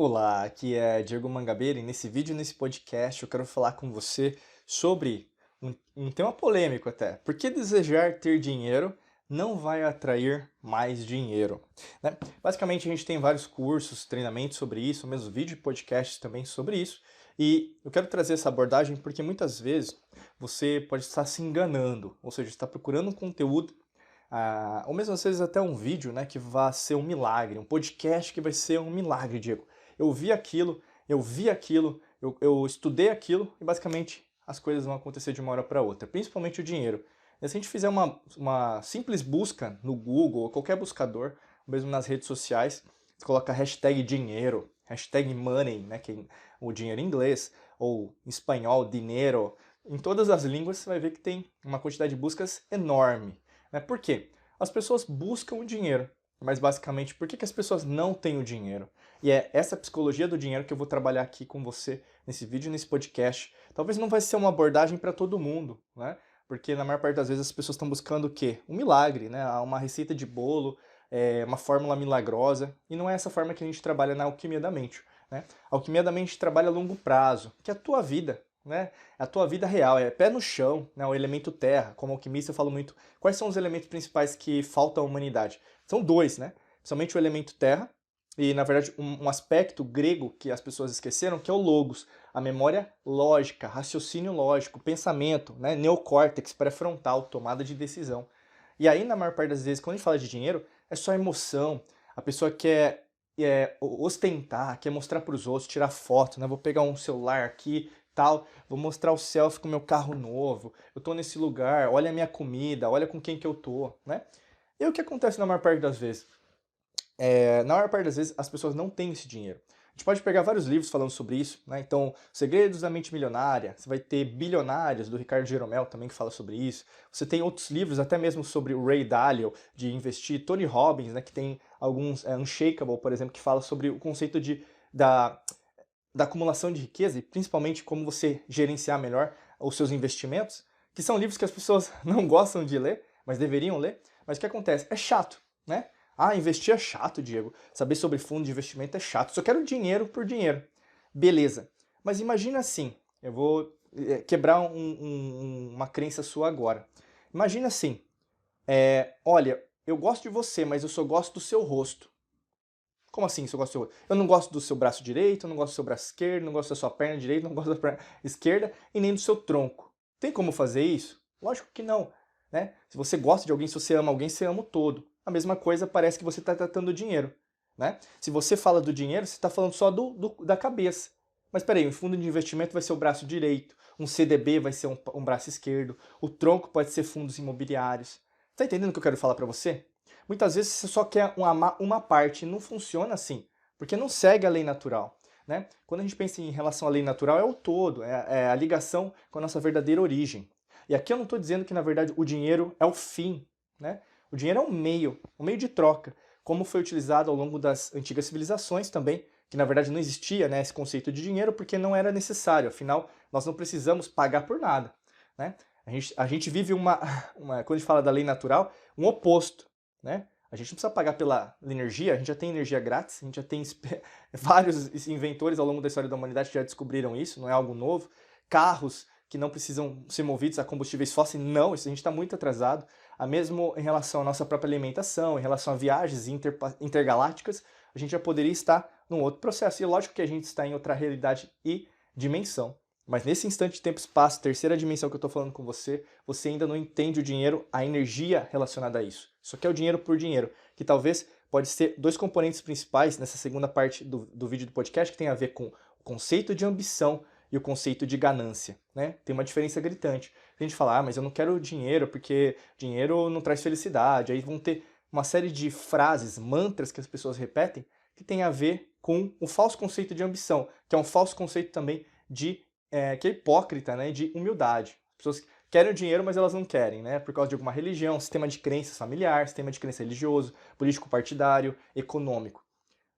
Olá, aqui é Diego Mangabeira e nesse vídeo, nesse podcast, eu quero falar com você sobre um tema polêmico até. Por que desejar ter dinheiro não vai atrair mais dinheiro? Né? Basicamente, a gente tem vários cursos, treinamentos sobre isso, mesmo vídeo e podcasts também sobre isso. E eu quero trazer essa abordagem porque muitas vezes você pode estar se enganando, ou seja, está procurando um conteúdo ou mesmo às vezes até um vídeo, né, que vai ser um milagre, um podcast que vai ser um milagre, Diego. Eu vi aquilo, eu vi aquilo, eu estudei aquilo e basicamente as coisas vão acontecer de uma hora para outra, principalmente o dinheiro. E se a gente fizer uma simples busca no Google ou qualquer buscador, mesmo nas redes sociais, você coloca hashtag dinheiro, hashtag money, né, que é o dinheiro em inglês, ou em espanhol, dinheiro, em todas as línguas você vai ver que tem uma quantidade de buscas enorme. Né? Por quê? As pessoas buscam o dinheiro, mas basicamente por que as pessoas não têm o dinheiro? E é essa psicologia do dinheiro que eu vou trabalhar aqui com você nesse vídeo, nesse podcast. Talvez não vai ser uma abordagem para todo mundo, né? Porque na maior parte das vezes as pessoas estão buscando o quê? Um milagre, né? Uma receita de bolo, uma fórmula milagrosa. E não é essa forma que a gente trabalha na alquimia da mente, né? A alquimia da mente trabalha a longo prazo, que é a tua vida, né? É a tua vida real, é pé no chão, né? O elemento terra. Como alquimista eu falo muito, quais são os elementos principais que faltam à humanidade? São dois, né? Principalmente o elemento terra, e, na verdade, um aspecto grego que as pessoas esqueceram, que é o logos, a memória lógica, raciocínio lógico, pensamento, né? Neocórtex, pré-frontal, tomada de decisão. E aí, na maior parte das vezes, quando a gente fala de dinheiro, é só emoção. A pessoa quer ostentar, quer mostrar para os outros, tirar foto, né? Vou pegar um celular aqui, tal, vou mostrar o selfie com o meu carro novo, eu tô nesse lugar, olha a minha comida, olha com quem que eu tô, né? E o que acontece na maior parte das vezes? Na maior parte das vezes, as pessoas não têm esse dinheiro. A gente pode pegar vários livros falando sobre isso, né? Então, Segredos da Mente Milionária, você vai ter Bilionários, do Ricardo Jeromel, também que fala sobre isso. Você tem outros livros, até mesmo sobre o Ray Dalio, de investir. Tony Robbins, né, que tem alguns, Unshakable, por exemplo, que fala sobre o conceito da acumulação de riqueza e principalmente como você gerenciar melhor os seus investimentos, que são livros que as pessoas não gostam de ler, mas deveriam ler. Mas o que acontece? É chato, né? Ah, investir é chato, Diego. Saber sobre fundo de investimento é chato. Só quero dinheiro por dinheiro. Beleza. Mas imagina assim, eu vou quebrar uma crença sua agora. Imagina assim, olha, eu gosto de você, mas eu só gosto do seu rosto. Como assim, se eu gosto do seu rosto? Eu não gosto do seu braço direito, eu não gosto do seu braço esquerdo, não gosto da sua perna direita, não gosto da perna esquerda e nem do seu tronco. Tem como fazer isso? Lógico que não, né? Se você gosta de alguém, se você ama alguém, você ama o todo. A mesma coisa parece que você está tratando do dinheiro, né? Se você fala do dinheiro, você está falando só da cabeça. Mas peraí, um fundo de investimento vai ser o braço direito, um CDB vai ser um braço esquerdo, o tronco pode ser fundos imobiliários. Tá entendendo o que eu quero falar para você? Muitas vezes você só quer uma parte, não funciona assim, porque não segue a lei natural. Né? Quando a gente pensa em relação à lei natural, é o todo, é a ligação com a nossa verdadeira origem. E aqui eu não estou dizendo que, na verdade, o dinheiro é o fim. Né? O dinheiro é um meio de troca, como foi utilizado ao longo das antigas civilizações também, que na verdade não existia, né, esse conceito de dinheiro porque não era necessário, afinal, nós não precisamos pagar por nada. Né? A gente vive quando a gente fala da lei natural, um oposto. Né? A gente não precisa pagar pela energia, a gente já tem energia grátis, a gente já tem vários inventores ao longo da história da humanidade que já descobriram isso, não é algo novo. Carros que não precisam ser movidos a combustíveis fósseis, não, isso a gente está muito atrasado. Mesmo em relação à nossa própria alimentação, em relação a viagens intergalácticas, a gente já poderia estar num outro processo. E é lógico que a gente está em outra realidade e dimensão. Mas nesse instante de tempo e espaço, terceira dimensão que eu estou falando com você, você ainda não entende o dinheiro, a energia relacionada a isso. Só que é o dinheiro por dinheiro, que talvez pode ser dois componentes principais nessa segunda parte do vídeo do podcast, que tem a ver com o conceito de ambição e o conceito de ganância. Né? Tem uma diferença gritante. A gente fala, mas eu não quero dinheiro porque dinheiro não traz felicidade. Aí vão ter uma série de frases, mantras que as pessoas repetem, que tem a ver com o falso conceito de ambição, que é um falso conceito também que é hipócrita, né, de humildade. As pessoas querem o dinheiro, mas elas não querem, né, por causa de alguma religião, sistema de crenças familiar, sistema de crença religioso, político partidário, econômico.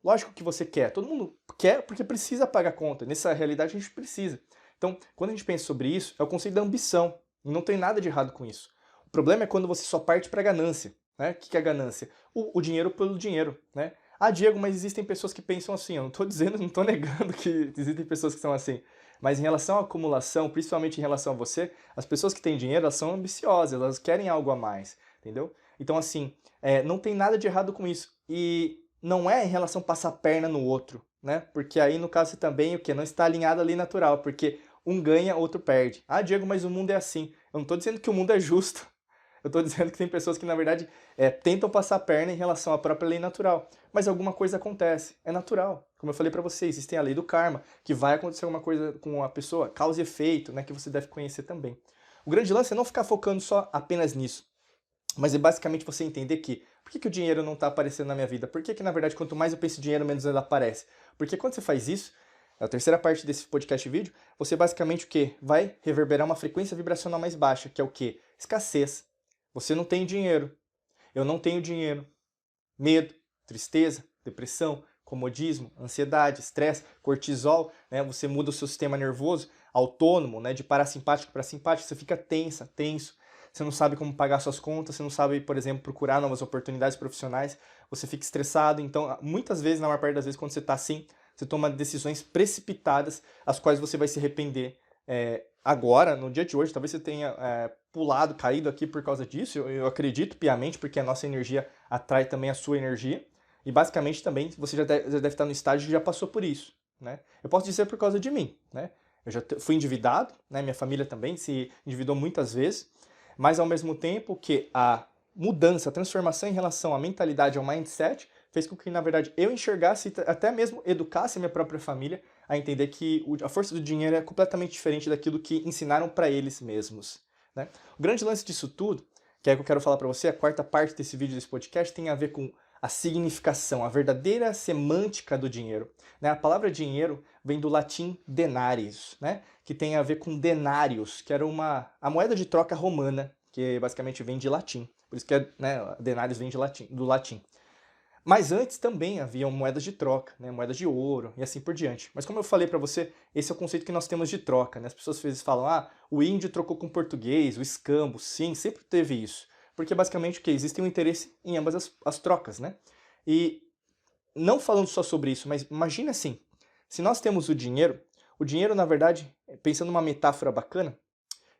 Lógico que você quer, todo mundo quer porque precisa pagar conta, nessa realidade a gente precisa. Então, quando a gente pensa sobre isso, é o conceito da ambição, e não tem nada de errado com isso. O problema é quando você só parte para a ganância. Né? O que é a ganância? O dinheiro pelo dinheiro. Né? Ah, Diego, mas existem pessoas que pensam assim. Eu não tô dizendo, não tô negando que existem pessoas que são assim. Mas em relação à acumulação, principalmente em relação a você, as pessoas que têm dinheiro, elas são ambiciosas, elas querem algo a mais, entendeu? Então, assim, não tem nada de errado com isso. E não é em relação a passar a perna no outro, né? Porque aí, no caso, você também, o quê? Não está alinhado ali natural, porque um ganha, outro perde. Ah, Diego, mas o mundo é assim. Eu não tô dizendo que o mundo é justo. Eu tô dizendo que tem pessoas que, na verdade, tentam passar a perna em relação à própria lei natural. Mas alguma coisa acontece. É natural. Como eu falei pra você, existe a lei do karma, que vai acontecer alguma coisa com a pessoa, causa e efeito, né, que você deve conhecer também. O grande lance é não ficar focando só apenas nisso, mas é basicamente você entender que por que o dinheiro não está aparecendo na minha vida? Por que, na verdade, quanto mais eu penso em dinheiro, menos ele aparece? Porque quando você faz isso, é a terceira parte desse podcast vídeo, você basicamente o quê? Vai reverberar uma frequência vibracional mais baixa, que é o quê? Escassez. Você não tem dinheiro. Eu não tenho dinheiro. Medo, tristeza, depressão, comodismo, ansiedade, estresse, cortisol, né? Você muda o seu sistema nervoso autônomo, né? De parasimpático para simpático, você fica tensa, tenso. Você não sabe como pagar suas contas, você não sabe, por exemplo, procurar novas oportunidades profissionais, você fica estressado. Então, muitas vezes, na maior parte das vezes, quando você está assim, você toma decisões precipitadas, as quais você vai se arrepender agora, no dia de hoje. Talvez você tenha pulado, caído aqui por causa disso, eu acredito piamente, porque a nossa energia atrai também a sua energia, e basicamente também você já deve estar no estágio que já passou por isso, né? Eu posso dizer por causa de mim, né? Eu já fui endividado, né? Minha família também se endividou muitas vezes, mas ao mesmo tempo que a mudança, a transformação em relação à mentalidade, ao mindset, fez com que, na verdade, eu enxergasse, até mesmo educasse a minha própria família a entender que a força do dinheiro é completamente diferente daquilo que ensinaram para eles mesmos, né? O grande lance disso tudo, que é o que eu quero falar para você, a quarta parte desse vídeo, desse podcast, tem a ver com a significação, a verdadeira semântica do dinheiro, né? A palavra dinheiro vem do latim denarius, né? Que tem a ver com denários, que era a moeda de troca romana, que basicamente vem de latim. Por isso que denários vem do latim. Mas antes também haviam moedas de troca, né? Moedas de ouro e assim por diante. Mas como eu falei para você, esse é o conceito que nós temos de troca, né? As pessoas às vezes falam, o índio trocou com o português, o escambo. Sim, sempre teve isso. Porque basicamente o que? Existe um interesse em ambas as trocas, né? E não falando só sobre isso, mas imagina assim, se nós temos o dinheiro na verdade, pensando numa metáfora bacana,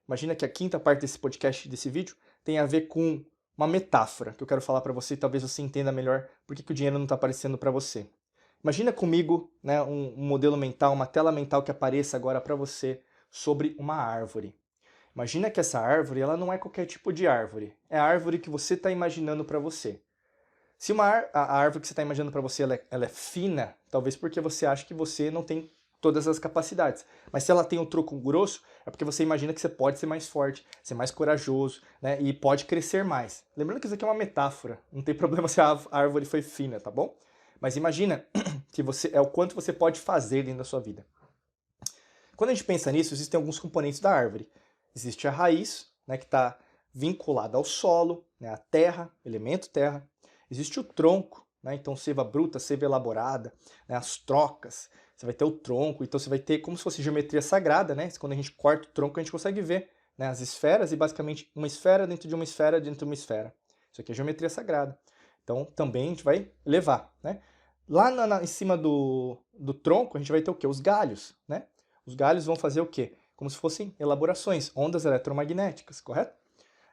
imagina que a quinta parte desse podcast, desse vídeo, tem a ver com uma metáfora que eu quero falar para você e talvez você entenda melhor por que o dinheiro não está aparecendo para você. Imagina comigo, né, um modelo mental, uma tela mental que apareça agora para você sobre uma árvore. Imagina que essa árvore, ela não é qualquer tipo de árvore. É a árvore que você está imaginando para você. Se a árvore que você está imaginando para você ela é fina, talvez porque você acha que você não tem todas as capacidades. Mas se ela tem um tronco grosso, é porque você imagina que você pode ser mais forte, ser mais corajoso, né? E pode crescer mais. Lembrando que isso aqui é uma metáfora. Não tem problema se a árvore foi fina, tá bom? Mas imagina que é o quanto você pode fazer dentro da sua vida. Quando a gente pensa nisso, existem alguns componentes da árvore. Existe a raiz, né, que está vinculada ao solo, né, à terra, elemento terra. Existe o tronco, né, então seiva bruta, seiva elaborada, né, as trocas. Você vai ter o tronco, então você vai ter como se fosse geometria sagrada, né? Quando a gente corta o tronco, a gente consegue ver, né, as esferas e basicamente uma esfera dentro de uma esfera dentro de uma esfera. Isso aqui é geometria sagrada. Então também a gente vai levar, né? Lá em cima do tronco, a gente vai ter o quê? Os galhos, né? Os galhos vão fazer o quê? Como se fossem elaborações, ondas eletromagnéticas, correto?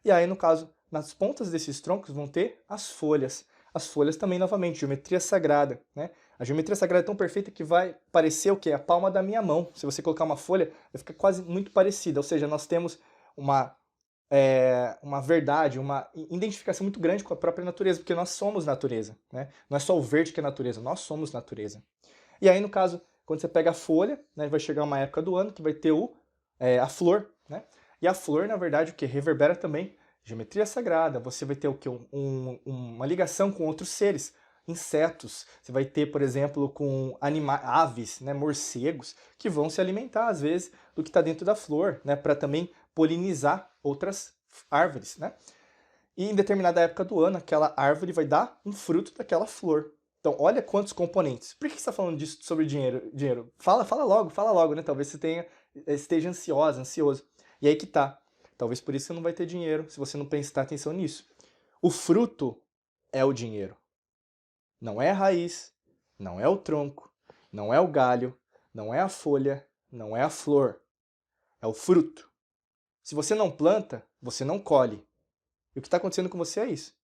E aí, no caso, nas pontas desses troncos vão ter as folhas. As folhas também, novamente, geometria sagrada, né? A geometria sagrada é tão perfeita que vai parecer o quê? A palma da minha mão. Se você colocar uma folha, vai ficar quase muito parecida. Ou seja, nós temos uma verdade, uma identificação muito grande com a própria natureza, porque nós somos natureza, né? Não é só o verde que é natureza, nós somos natureza. E aí, no caso, quando você pega a folha, né, vai chegar uma época do ano que vai ter a flor, né? E a flor, na verdade, o que? Reverbera também geometria sagrada. Você vai ter o que? Uma ligação com outros seres, insetos. Você vai ter, por exemplo, com aves, né, morcegos, que vão se alimentar, às vezes, do que está dentro da flor, né, para também polinizar outras árvores, né? E em determinada época do ano, aquela árvore vai dar um fruto daquela flor. Então, olha quantos componentes. Por que você está falando disso sobre dinheiro? Fala logo, né? Talvez você esteja ansioso. E aí que tá. Talvez por isso você não vai ter dinheiro, se você não prestar atenção nisso. O fruto é o dinheiro. Não é a raiz, não é o tronco, não é o galho, não é a folha, não é a flor, é o fruto. Se você não planta, você não colhe. E o que está acontecendo com você é isso.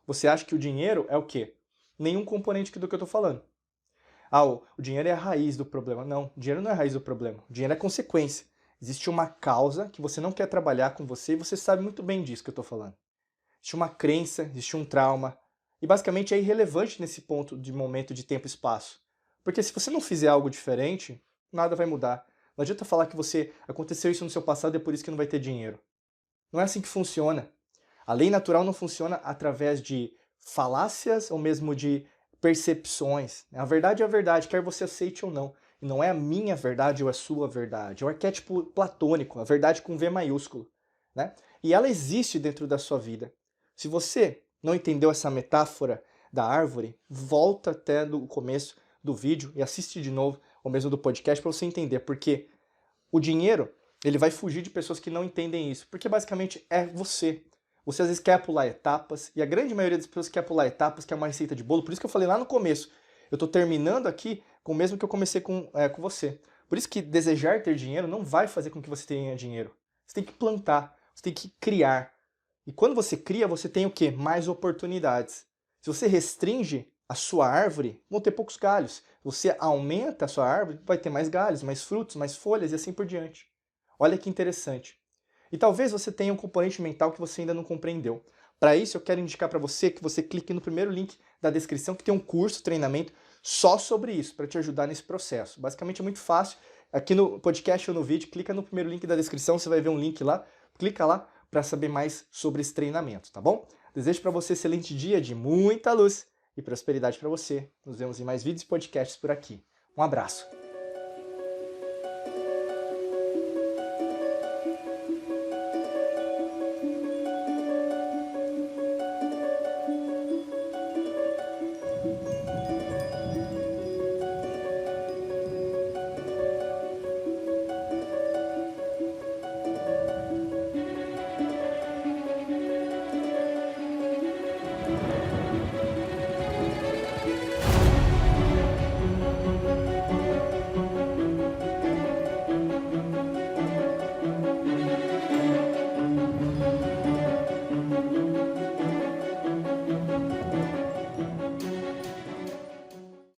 Você acha que o dinheiro é o quê? Nenhum componente do que eu estou falando. Ah, o dinheiro é a raiz do problema. Não, o dinheiro não é a raiz do problema. O dinheiro é consequência. Existe uma causa que você não quer trabalhar com você e você sabe muito bem disso que eu estou falando. Existe uma crença, existe um trauma. E basicamente é irrelevante nesse ponto de momento de tempo e espaço. Porque se você não fizer algo diferente, nada vai mudar. Não adianta falar que aconteceu isso no seu passado e é por isso que não vai ter dinheiro. Não é assim que funciona. A lei natural não funciona através de falácias ou mesmo de percepções. A verdade é a verdade, quer você aceite ou não. E não é a minha verdade ou a sua verdade. É o arquétipo platônico, a verdade com V maiúsculo. Né? E ela existe dentro da sua vida. Se você não entendeu essa metáfora da árvore, volta até o começo do vídeo e assiste de novo, ou mesmo do podcast, para você entender. Porque o dinheiro, ele vai fugir de pessoas que não entendem isso. Porque basicamente é você. Você às vezes quer pular etapas, e a grande maioria das pessoas quer pular etapas, quer uma receita de bolo. Por isso que eu falei lá no começo. Eu estou terminando aqui com o mesmo que eu comecei com você. Por isso que desejar ter dinheiro não vai fazer com que você tenha dinheiro. Você tem que plantar, você tem que criar. E quando você cria, você tem o quê? Mais oportunidades. Se você restringe a sua árvore, vão ter poucos galhos. Se você aumenta a sua árvore, vai ter mais galhos, mais frutos, mais folhas e assim por diante. Olha que interessante. E talvez você tenha um componente mental que você ainda não compreendeu. Para isso, eu quero indicar para você que você clique no primeiro link da descrição, que tem um curso, treinamento, só sobre isso, para te ajudar nesse processo. Basicamente é muito fácil. Aqui no podcast ou no vídeo, clica no primeiro link da descrição, você vai ver um link lá, clica lá para saber mais sobre esse treinamento, tá bom? Desejo para você um excelente dia de muita luz e prosperidade para você. Nos vemos em mais vídeos e podcasts por aqui. Um abraço!